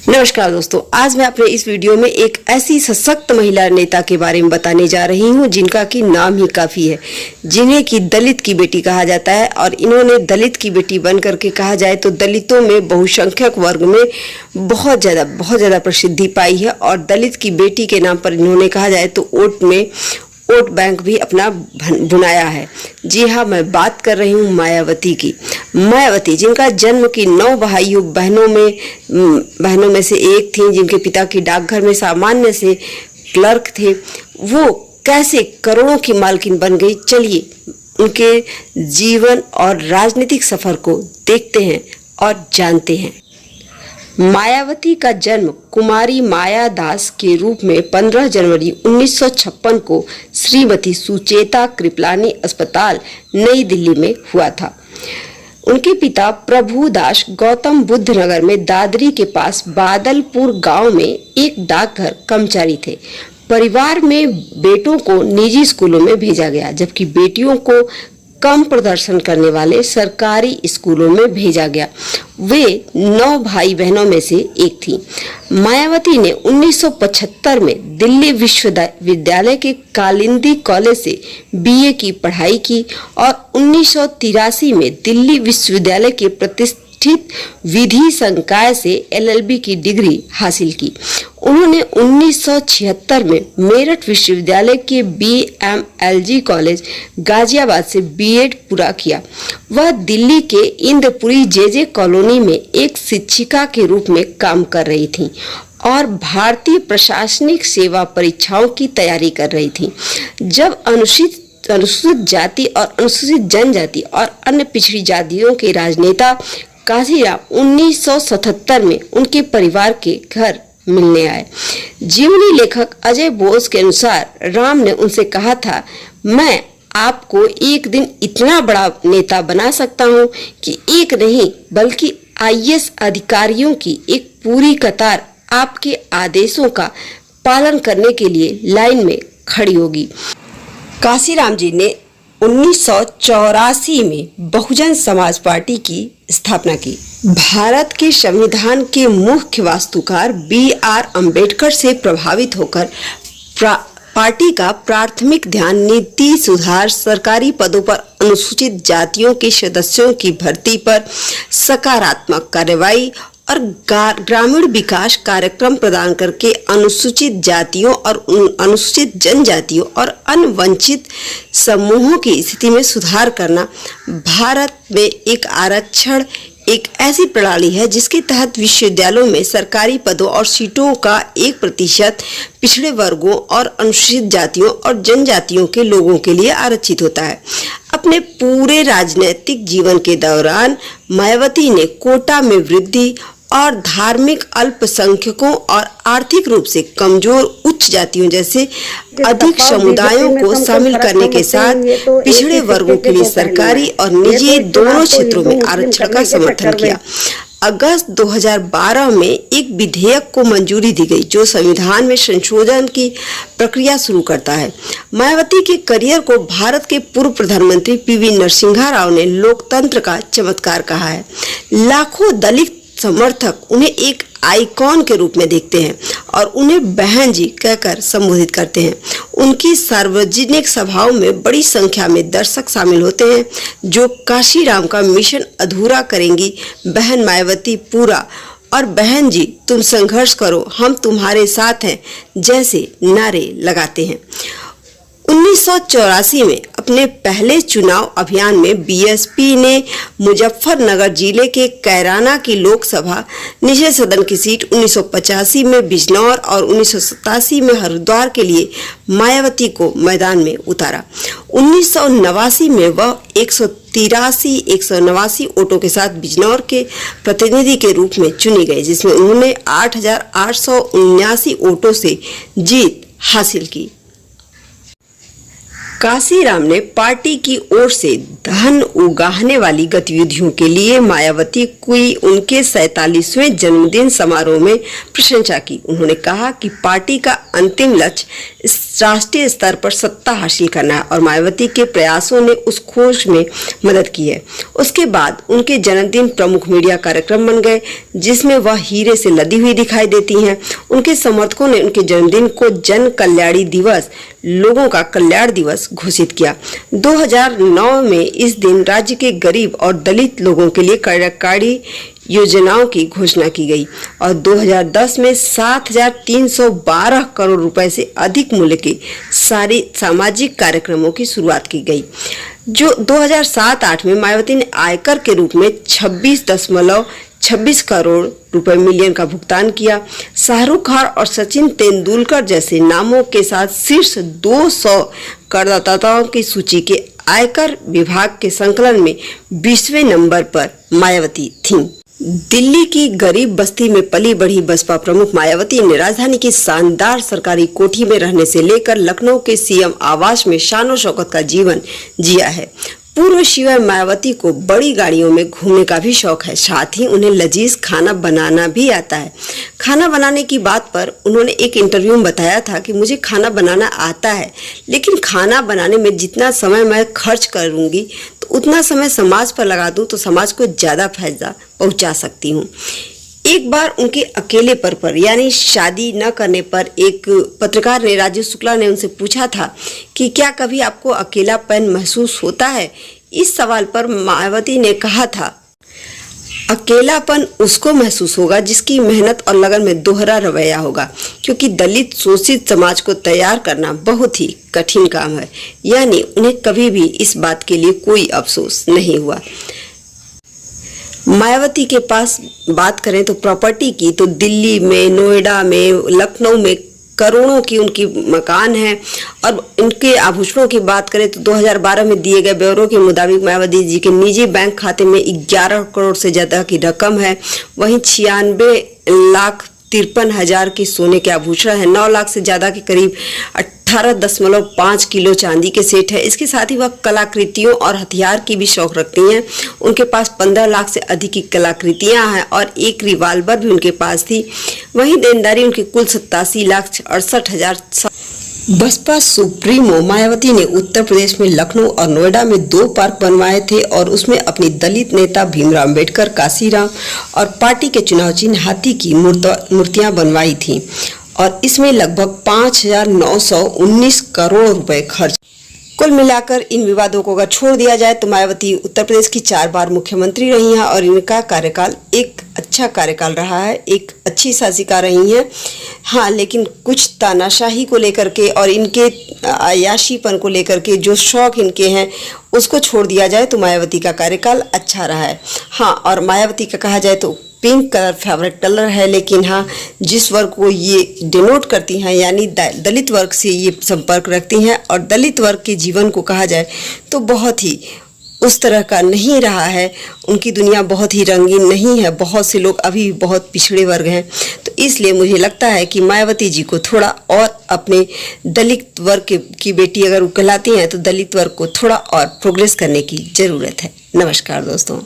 नमस्कार दोस्तों, आज मैं अपने इस वीडियो में एक ऐसी सशक्त महिला नेता के बारे में बताने जा रही हूं जिनका कि नाम ही काफी है, जिन्हें कि दलित की बेटी कहा जाता है। और इन्होंने दलित की बेटी बन करके कहा जाए तो दलितों में बहुसंख्यक वर्ग में बहुत ज्यादा प्रसिद्धि पाई है। और दलित की बेटी के नाम पर इन्होंने कहा जाए तो वोट बैंक भी अपना बुनाया है। जी हाँ, मैं बात कर रही हूँ मायावती की। मायावती जिनका जन्म की 9 बहनों में से एक थी, जिनके पिता की डाकघर में सामान्य से क्लर्क थे, वो कैसे करोड़ों की मालकिन बन गई। चलिए उनके जीवन और राजनीतिक सफर को देखते हैं और जानते हैं। मायावती का जन्म कुमारी माया दास के रूप में 15 जनवरी 1956 को श्रीमती सुचेता कृपलानी अस्पताल नई दिल्ली में हुआ था। उनके पिता प्रभुदास गौतम बुद्ध नगर में दादरी के पास बादलपुर गांव में एक डाकघर कर्मचारी थे। परिवार में बेटों को निजी स्कूलों में भेजा गया, जबकि बेटियों को कम प्रदर्शन करने वाले सरकारी स्कूलों में भेजा गया। वे 9 भाई बहनों में से एक थी। मायावती ने 1975 में दिल्ली विश्वविद्यालय के कालिंदी कॉलेज से बीए की पढ़ाई की और 1983 में दिल्ली विश्वविद्यालय के प्रतिष्ठित विधि संकाय से एलएलबी की डिग्री हासिल की। उन्होंने 1976 में मेरठ विश्वविद्यालय के बीएमएलजी कॉलेज गाजियाबाद से बीएड पूरा किया। वह दिल्ली के इंद्रपुरी जेजे कॉलोनी में एक शिक्षिका के रूप में काम कर रही थी और भारतीय प्रशासनिक सेवा परीक्षाओं की तैयारी कर रही थी। जब अनुसूचित जाति और अनुसूचित जनजाति और अन्य पिछड़ी जातियों के राजनेता काशीराम 1977 में उनके परिवार के घर मिलने आए। जीवनी लेखक अजय बोस के अनुसार राम ने उनसे कहा था, मैं आपको एक दिन इतना बड़ा नेता बना सकता हूं कि एक नहीं बल्कि आईएएस अधिकारियों की एक पूरी कतार आपके आदेशों का पालन करने के लिए लाइन में खड़ी होगी। काशीराम जी ने 1984 में बहुजन समाज पार्टी की स्थापना की। भारत के संविधान के मुख्य वास्तुकार BR अम्बेडकर से प्रभावित होकर पार्टी का प्राथमिक ध्यान नीति सुधार, सरकारी पदों पर अनुसूचित जातियों के सदस्यों की भर्ती पर सकारात्मक कार्रवाई और ग्रामीण विकास कार्यक्रम प्रदान करके अनुसूचित जातियों और अनुसूचित जनजातियों और अन्य वंचित समूहों की स्थिति में सुधार करना। भारत में एक आरक्षण एक ऐसी प्रणाली है जिसके तहत विश्वविद्यालयों में सरकारी पदों और सीटों का 1% पिछड़े वर्गों और अनुसूचित जातियों और जनजातियों के लोगों के लिए आरक्षित होता है। अपने पूरे राजनीतिक जीवन के दौरान मायावती ने कोटा में वृद्धि और धार्मिक अल्पसंख्यकों और आर्थिक रूप से कमजोर उच्च जातियों जैसे अधिक समुदायों को शामिल करने के साथ पिछड़े वर्गों के लिए सरकारी और निजी दोनों क्षेत्रों में आरक्षण का समर्थन किया। अगस्त 2012 में एक विधेयक को मंजूरी दी गई जो संविधान में संशोधन की प्रक्रिया शुरू करता है। मायावती के करियर को भारत के पूर्व प्रधानमंत्री PV नरसिम्हा राव ने लोकतंत्र का चमत्कार कहा है। लाखों दलित समर्थक उन्हें एक आइकॉन के रूप में देखते हैं और उन्हें बहन जी कहकर संबोधित करते हैं। उनकी सार्वजनिक सभाओं में बड़ी संख्या में दर्शक शामिल होते हैं जो काशीराम का मिशन अधूरा करेंगी, बहन मायावती पूरा और बहन जी तुम संघर्ष करो, हम तुम्हारे साथ हैं जैसे नारे लगाते हैं। 1984 में अपने पहले चुनाव अभियान में बीएसपी ने मुजफ्फरनगर जिले के कैराना की लोकसभा निचले सदन की सीट 1985 में बिजनौर और 1987 में हरिद्वार के लिए मायावती को मैदान में उतारा। 1989 में वह 189 वोटों के साथ बिजनौर के प्रतिनिधि के रूप में चुनी गई, जिसमें उन्होंने 8,879 वोटों से जीत हासिल की। काशीराम ने पार्टी की ओर से धन उगाहने वाली गतिविधियों के लिए मायावती की उनके 47वें जन्मदिन समारोह में प्रशंसा की। उन्होंने कहा कि पार्टी का अंतिम लक्ष्य राष्ट्रीय स्तर पर सत्ता हासिल करना है और मायावती के प्रयासों ने उस खोज में मदद की है। उसके बाद उनके जन्मदिन प्रमुख मीडिया कार्यक्रम बन गए, जिसमें वह हीरे से लदी हुई दिखाई देती हैं। उनके समर्थकों ने उनके जन्मदिन को जन कल्याणी दिवस, लोगों का कल्याण दिवस घोषित किया। 2009 में इस दिन राज्य के गरीब और दलित लोगों के लिए कल्याणकारी योजनाओं की घोषणा की गई और 2010 में 7,312 करोड़ रुपए से अधिक मूल्य के सारे सामाजिक कार्यक्रमों की शुरुआत की गई। जो 2007-8 में मायावती ने आयकर के रूप में 26.26 करोड़ रुपए मिलियन का भुगतान किया। शाहरुख खान और सचिन तेंदुलकर जैसे नामों के साथ शीर्ष 200 करदाताओं की सूची के आयकर विभाग के संकलन में 20वें नंबर पर मायावती थीं। दिल्ली की गरीब बस्ती में पली बढ़ी बसपा प्रमुख मायावती ने राजधानी की शानदार सरकारी कोठी में रहने से लेकर लखनऊ के सीएम आवास में शान और शौकत का जीवन जिया है। पूर्व सीएम मायावती को बड़ी गाड़ियों में घूमने का भी शौक है, साथ ही उन्हें लजीज खाना बनाना भी आता है। खाना बनाने की बात पर उन्होंने एक इंटरव्यू में बताया था कि मुझे खाना बनाना आता है, लेकिन खाना बनाने में जितना समय मैं खर्च करूंगी तो उतना समय समाज पर लगा दूं तो समाज को ज्यादा फायदा पहुंचा सकती हूँ। एक बार उनके अकेलेपन पर यानी शादी न करने पर एक पत्रकार ने, राजीव शुक्ला ने उनसे पूछा था कि क्या कभी आपको अकेलापन महसूस होता है। इस सवाल पर मायावती ने कहा था, अकेलापन उसको महसूस होगा जिसकी मेहनत और लगन में दोहरा रवैया होगा, क्योंकि दलित शोषित समाज को तैयार करना बहुत ही कठिन काम है। यानी उन्हें कभी भी इस बात के लिए कोई अफसोस नहीं हुआ। मायावती के पास बात करें तो प्रॉपर्टी की, तो दिल्ली में, नोएडा में, लखनऊ में करोड़ों की उनकी मकान है। और इनके आभूषणों की बात करें तो 2012 में दिए गए ब्यौरों के मुताबिक मायावती जी के निजी बैंक खाते में 11 करोड़ से ज्यादा की रकम है। वहीं 96,53,000 की सोने के आभूषण है। 9 लाख से ज्यादा के करीब 18.5 किलो चांदी के सेट है। इसके साथ ही वह कलाकृतियों और हथियार की भी शौक रखती हैं। उनके पास 15 लाख से अधिक की कलाकृतियां हैं और एक रिवाल्वर भी उनके पास थी। वहीं देनदारी उनकी कुल 87,68,000। बसपा सुप्रीमो मायावती ने उत्तर प्रदेश में लखनऊ और नोएडा में 2 पार्क बनवाए थे और उसमें अपनी दलित नेता भीमराव अम्बेडकर, काशीराम और पार्टी के चुनाव चिन्ह हाथी की मूर्तियां बनवाई थी और इसमें लगभग 5,919 करोड़ रुपए खर्च। कुल मिलाकर इन विवादों को अगर छोड़ दिया जाए तो मायावती उत्तर प्रदेश की 4 बार मुख्यमंत्री रही हैं और इनका कार्यकाल एक अच्छा कार्यकाल रहा है, एक अच्छी शासिका रही हैं। हाँ, लेकिन कुछ तानाशाही को लेकर के और इनके अयाशीपन को लेकर के जो शौक इनके हैं उसको छोड़ दिया जाए तो मायावती का कार्यकाल अच्छा रहा है। हाँ, और मायावती का कहा जाए तो पिंक कलर फेवरेट कलर है, लेकिन हाँ, जिस वर्ग को ये डिनोट करती हैं यानी दलित वर्ग से ये संपर्क रखती हैं और दलित वर्ग के जीवन को कहा जाए तो बहुत ही उस तरह का नहीं रहा है। उनकी दुनिया बहुत ही रंगीन नहीं है। बहुत से लोग अभी बहुत पिछड़े वर्ग हैं, तो इसलिए मुझे लगता है कि मायावती जी को थोड़ा और अपने दलित वर्ग की बेटी अगर वो कहलाती हैं तो दलित वर्ग को थोड़ा और प्रोग्रेस करने की ज़रूरत है। नमस्कार दोस्तों।